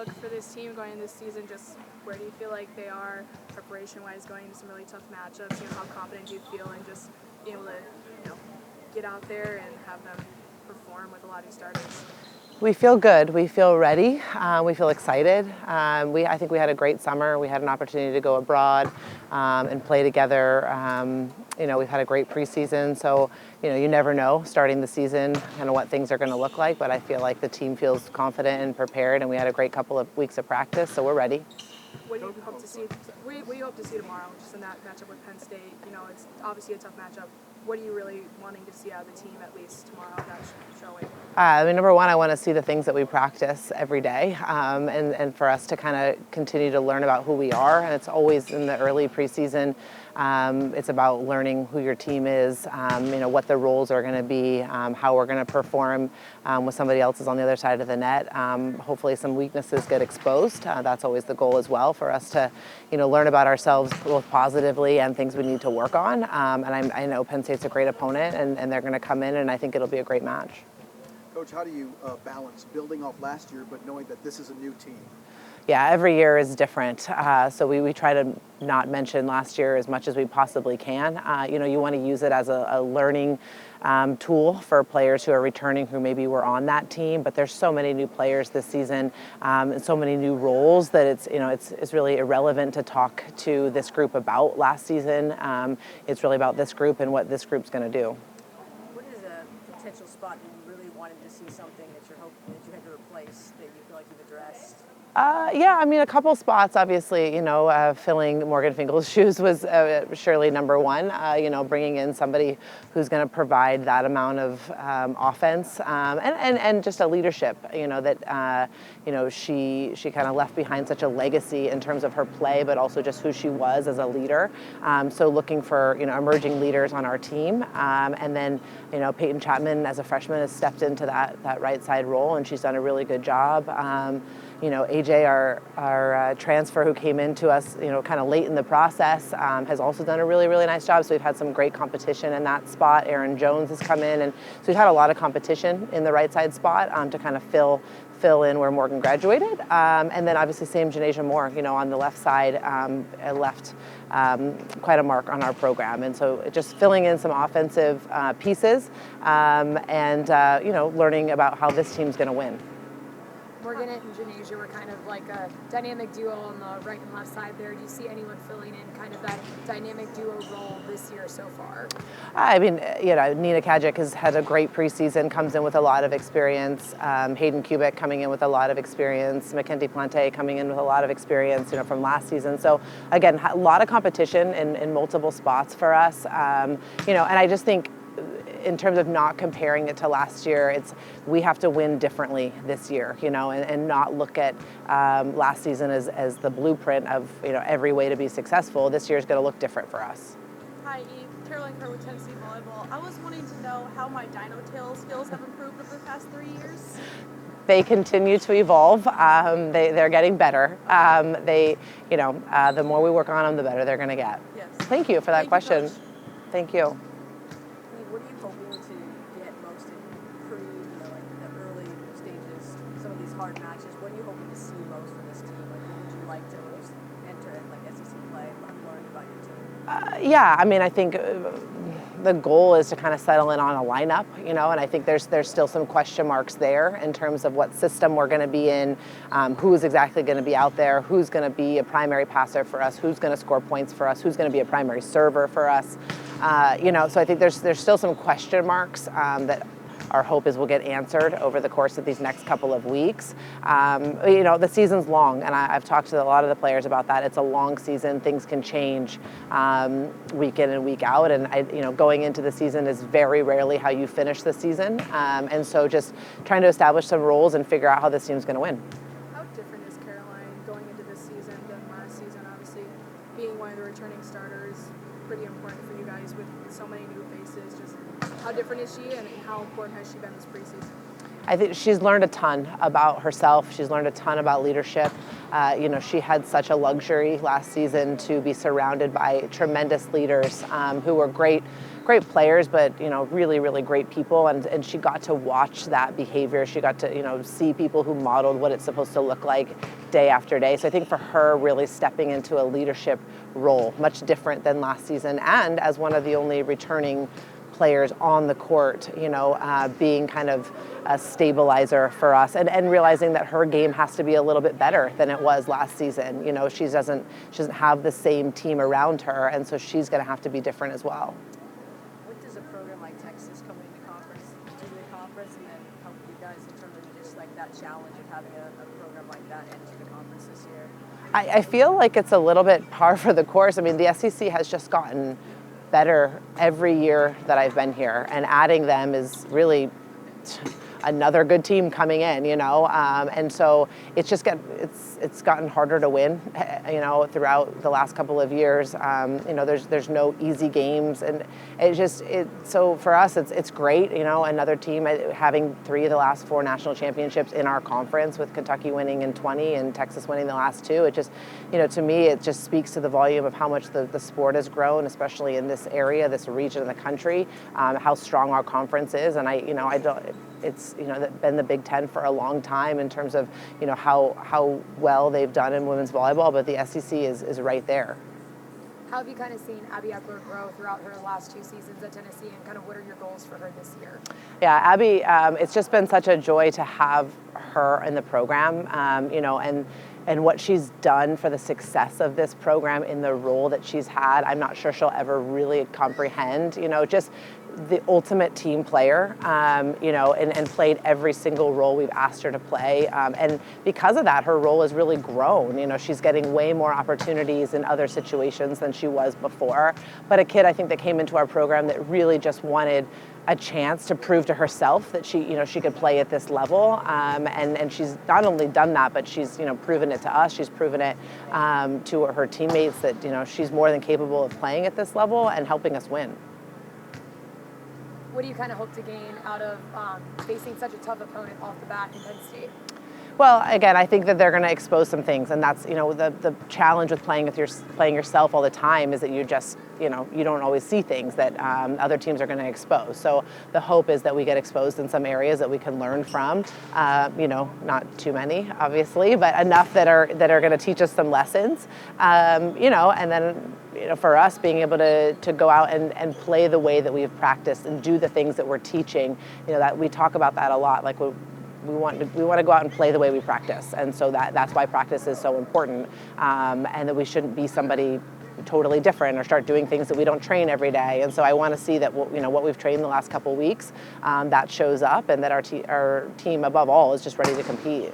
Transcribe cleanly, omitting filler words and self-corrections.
outlook for this team going into this season? Just where do you feel like they are preparation-wise going into some really tough matchups? How confident do you feel in just being able to, get out there and have them perform with a lot of these starters? We feel good. We feel ready. We feel excited. I think we had a great summer. We had an opportunity to go abroad and play together. We've had a great preseason, so you never know starting the season kind of what things are going to look like. But I feel like the team feels confident and prepared, and we had a great couple of weeks of practice, so we're ready. What do you hope to see? What do you hope to see tomorrow, just in that matchup with Penn State? It's obviously a tough matchup. What are you really wanting to see out of the team, at least tomorrow, that's showing? Number one, I want to see the things that we practice every day, and for us to kind of continue to learn about who we are. And it's always in the early preseason. It's about learning who your team is, what the roles are going to be, how we're going to perform with somebody else's on the other side of the net. Hopefully some weaknesses get exposed. That's always the goal as well, for us to learn about ourselves both positively and things we need to work on. And I know Penn State's a great opponent, and they're going to come in, and I think it'll be a great match. Coach, how do you balance building off last year but knowing that this is a new team? Yeah, every year is different. So we try to not mention last year as much as we possibly can. You want to use it as a learning tool for players who are returning who maybe were on that team. But there's so many new players this season and so many new roles that it's really irrelevant to talk to this group about last season. It's really about this group and what this group's going to do. What is a potential spot that you really wanted to see something that you're hoping that you had to replace that you feel like you've addressed? A couple spots, obviously, filling Morgan Finkel's shoes was surely number one, bringing in somebody who's going to provide that amount of offense and just a leadership, that, she kind of left behind such a legacy in terms of her play, but also just who she was as a leader. So looking for, emerging leaders on our team. And then, Peyton Chapman as a freshman has stepped into that right side role, and she's done a really good job. AJ, our transfer who came into us, kind of late in the process, has also done a really, really nice job. So we've had some great competition in that spot. Aaron Jones has come in, and so we've had a lot of competition in the right side spot to kind of fill in where Morgan graduated. And then obviously same Janasia Moore, on the left side, left quite a mark on our program. And so just filling in some offensive pieces and learning about how this team's going to win. Morgan and Janasia were kind of like a dynamic duo on the right and left side there. Do you see anyone filling in kind of that dynamic duo role this year so far? Nina Kajic has had a great preseason, comes in with a lot of experience. Hayden Kubik coming in with a lot of experience. Mackenzie Plante coming in with a lot of experience, from last season. So again, a lot of competition in multiple spots for us. And I just think, in terms of not comparing it to last year, we have to win differently this year, and not look at last season as the blueprint of every way to be successful. This year's going to look different for us. Hi, Eve. Caroline Kerr with Tennessee Volleyball. I was wanting to know how my Dino tail skills have improved over the past 3 years. They continue to evolve. They're getting better. The more we work on them, the better they're going to get. Yes. Thank you for that question. Thank you. What are you hoping to get most improved, like the early stages, some of these hard matches? What are you hoping to see most from this team? Like, what would you like to most enter in, like SEC play, learn about your team? I think the goal is to kind of settle in on a lineup, and I think there's still some question marks there in terms of what system we're going to be in, who's exactly going to be out there, who's going to be a primary passer for us, who's going to score points for us, who's going to be a primary server for us. So I think there's still some question marks that our hope is will get answered over the course of these next couple of weeks. The season's long, and I've talked to a lot of the players about that. It's a long season. Things can change week in and week out, and going into the season is very rarely how you finish the season. And so just trying to establish some roles and figure out how this team's going to win. How different is Caroline going into this season than last season? Obviously, being one of the returning starters, pretty important for you guys with so many new faces. Just how different is she, and how important has she been this preseason? I think she's learned a ton about herself. She's learned a ton about leadership. She had such a luxury last season to be surrounded by tremendous leaders who were great great players, but really, really great people, and she got to watch that behavior. She got to see people who modeled what it's supposed to look like day after day. So I think for her, really stepping into a leadership role, much different than last season, and as one of the only returning players on the court, being kind of a stabilizer for us, and realizing that her game has to be a little bit better than it was last season. She doesn't have the same team around her, and so she's going to have to be different as well. What does a program like Texas coming into conference do to the conference, and then help you guys in terms of just like that challenge of having a program like that enter the conference this year? I feel like it's a little bit par for the course. I mean, the SEC has just gotten better every year that I've been here, and adding them is really another good team coming in, and so it's just it's gotten harder to win, throughout the last couple of years. There's no easy games, and so for us it's great, another team having 3 of the last 4 national championships in our conference, with Kentucky winning in 20 and Texas winning the last 2. It just, to me, it just speaks to the volume of how much the sport has grown, especially in this area, this region of the country, how strong our conference is, and it's been the Big Ten for a long time in terms of how well they've done in women's volleyball, but the SEC is right there. How have you kind of seen Abby Eckler grow throughout her last 2 seasons at Tennessee, and kind of what are your goals for her this year? Yeah, Abby, it's just been such a joy to have her in the program, and what she's done for the success of this program in the role that she's had. I'm not sure she'll ever really comprehend, just the ultimate team player, and played every single role we've asked her to play. And because of that, her role has really grown. She's getting way more opportunities in other situations than she was before. But a kid, I think, that came into our program that really just wanted a chance to prove to herself that she could play at this level, and she's not only done that, but she's proven it to us. She's proven it to her teammates that she's more than capable of playing at this level and helping us win. What do you kind of hope to gain out of facing such a tough opponent off the bat in Penn State? Well, again, I think that they're going to expose some things, and that's the challenge with playing yourself all the time is that you just you don't always see things that other teams are going to expose. So the hope is that we get exposed in some areas that we can learn from. Not too many, obviously, but enough that are going to teach us some lessons. And then for us being able to go out and play the way that we've practiced and do the things that we're teaching. That we talk about that a lot. Like we want to go out and play the way we practice, and so that's why practice is so important, and that we shouldn't be somebody totally different or start doing things that we don't train every day. And so I want to see that what we've trained the last couple of weeks, that shows up, and that our team above all is just ready to compete.